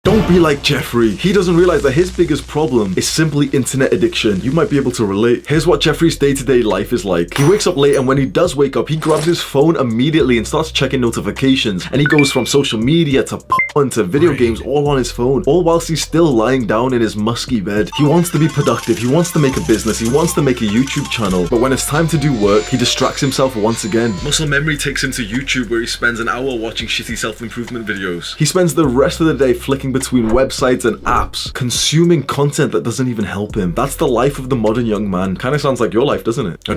Don't be like Jeffrey. He doesn't realize that his biggest problem is simply internet addiction. You might be able to relate. Here's what Jeffrey's day-to-day life is like. He wakes up late, and when he does wake up, he grabs his phone immediately and starts checking notifications. And he goes from social media to porn to video games all on his phone, all whilst he's still lying down in his musky bed. He wants to be productive. He wants to make a business. He wants to make a YouTube channel. But when it's time to do work, he distracts himself once again. Muscle memory takes him to YouTube, where he spends an hour watching shitty self-improvement videos. He spends the rest of the day flicking between websites and apps, consuming content that doesn't even help him. That's the life of the modern young man. Kinda sounds like your life, doesn't it?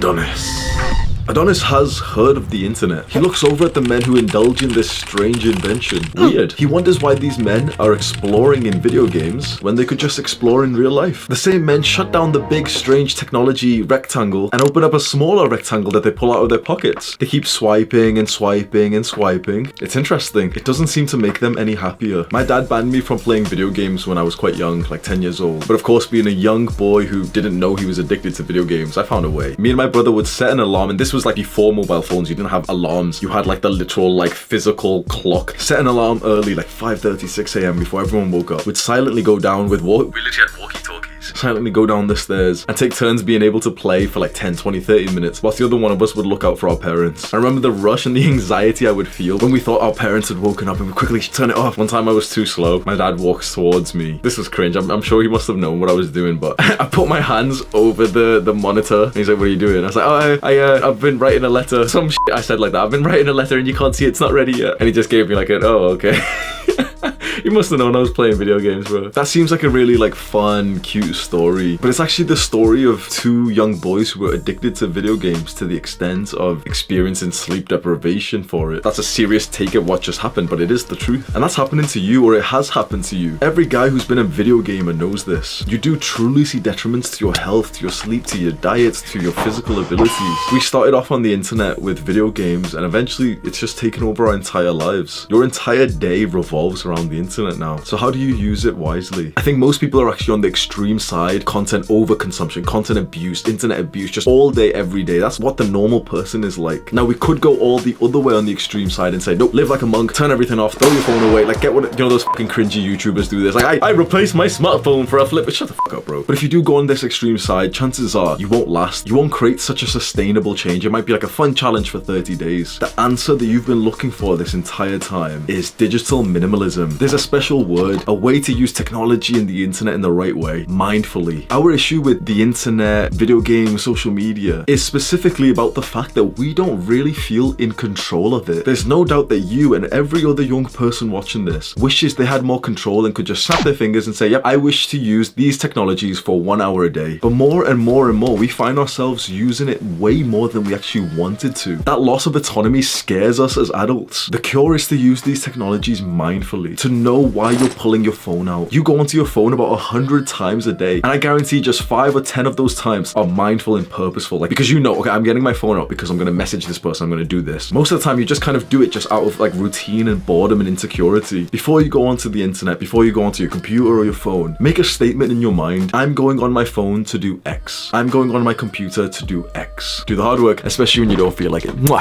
Adonis has heard of the internet. He looks over at the men who indulge in this strange invention. Weird. He wonders why these men are exploring in video games when they could just explore in real life. The same men shut down the big, strange technology rectangle and open up a smaller rectangle that they pull out of their pockets. They keep swiping and swiping and swiping. It's interesting. It doesn't seem to make them any happier. My dad banned me from playing video games when I was quite young, like 10 years old. But of course, being a young boy who didn't know he was addicted to video games, I found a way. Me and my brother would set an alarm, and this was like before mobile phones. You didn't have alarms. You had like the literal like physical clock. Set an alarm early, like 5:30, 6 a.m. before everyone woke up. We'd silently go down with we literally had walkie-talkies. Silently go down the stairs and take turns being able to play for like 10, 20, 30 minutes whilst the other one of us would look out for our parents. I remember the rush and the anxiety I would feel when we thought our parents had woken up and we'd quickly turn it off. One time I was too slow. My dad walks towards me. This was cringe. I'm sure he must have known what I was doing, but I put my hands over the monitor and he's like, "What are you doing?" I was like, "Oh, I've been writing a letter." Some shit I said like that. "I've been writing a letter and you can't see it. It's not ready yet." And he just gave me like "Oh, okay." He must have known I was playing video games, bro. That seems like a really like fun, cute story, but it's actually the story of two young boys who were addicted to video games to the extent of experiencing sleep deprivation for it. That's a serious take at what just happened, but it is the truth. And that's happening to you, or it has happened to you. Every guy who's been a video gamer knows this. You do truly see detriments to your health, to your sleep, to your diet, to your physical abilities. We started off on the internet with video games, and eventually it's just taken over our entire lives. Your entire day revolves around the internet now. So how do you use it wisely? I think most people are actually on the extreme side. Content overconsumption, content abuse, internet abuse, just all day, every day. That's what the normal person is like. Now we could go all the other way on the extreme side and say, nope, live like a monk, turn everything off, throw your phone away. Like, get what, you know, those fucking cringy YouTubers do this. Like, I replaced my smartphone for a flip. Shut the fuck up, bro. But if you do go on this extreme side, chances are you won't last. You won't create such a sustainable change. It might be like a fun challenge for 30 days. The answer that you've been looking for this entire time is digital minimalism. There's a special word, a way to use technology and the internet in the right way, mindfully. Our issue with the internet, video games, social media is specifically about the fact that we don't really feel in control of it. There's no doubt that you and every other young person watching this wishes they had more control and could just snap their fingers and say, yep, I wish to use these technologies for 1 hour a day. But more and more and more, we find ourselves using it way more than we actually wanted to. That loss of autonomy scares us as adults. The cure is to use these technologies mindfully, to know why you're pulling your phone out. You go onto your phone about 100 times a day, and I guarantee just 5 or 10 of those times are mindful and purposeful. Like, because you know, okay, I'm getting my phone out because I'm gonna message this person, I'm gonna do this. Most of the time, you just kind of do it just out of like routine and boredom and insecurity. Before you go onto the internet, before you go onto your computer or your phone, make a statement in your mind. I'm going on my phone to do X. I'm going on my computer to do X. Do the hard work, especially when you don't feel like it. Mwah.